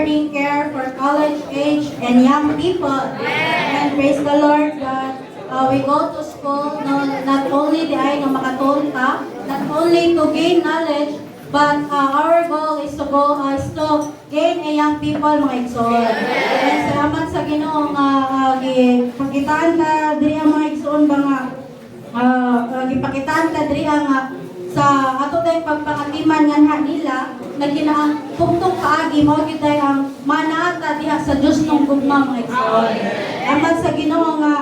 shepherding care for college age and young people. And praise the Lord that we go to school, no, not only the ay nga makatulong ka, not only to gain knowledge, but our goal is to go is to gain a young people, mga igsoon. And salamat sa Ginoo nga gipakitaan ta diri ang mga igsoon ba nga gipakitaan ta diri nga sa ato day pagpangatiman nga nila na ginaang pugtong kaagi mo gid ang manata diha sa Dios ng gugma, mga igsoon. Salamat sa Ginoo nga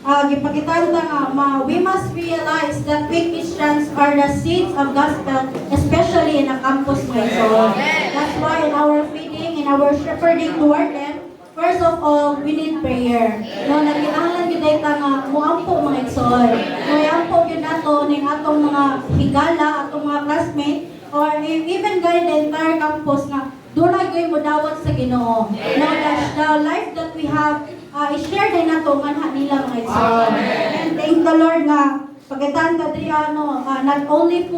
gipakitaan ta nga we must realize that we Christians are the seeds of gospel, especially in a campus, mga igsoon. That's why in our feeding, in our shepherding toward them, first of all, we need prayer. No, nagkinahanglan gyud ta nga muampo, mga igsoon. Muampo gyud nato ning atong mga higala, atong mga classmates, or even guide the entire campus nga dunay gyud mo dawat sa Ginoo. No, the life that we have i-share din nato manha nila, mga igsoon. And thank the Lord nga pagkitaan ta diri not only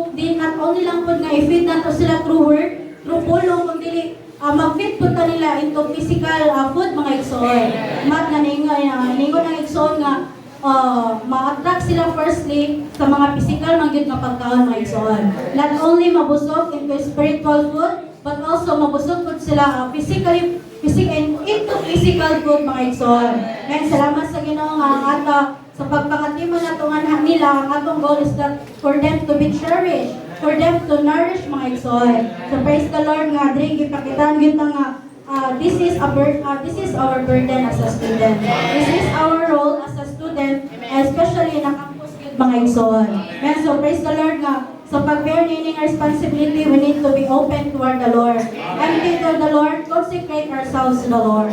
lang pud nga i-feed nato sila through word, through pulong, kundi mag-feed po ta nila into physical food, mga igsoon. Mat nga ningon ang igsoon nga ma-attract sila firstly sa mga physical magyud nga pagkaon, mga igsoon. Not only mabusog into spiritual food, but also mabusog po sila physically into physical food, mga igsoon. And salamat sa Ginoo nga ato sa pagpangatiman nato nga nila, ang atong goal is that for them to be cherished, for them to nourish, mga igsoon. So praise the Lord nga diri gipakitaan gyud nga this is our burden as a student. This is our role as a student, especially in a campus gyud, mga igsoon. And so praise the Lord nga so pag-bear nining responsibility, we need to be open toward the Lord. Empty to the Lord, consecrate ourselves to the Lord.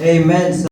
Amen.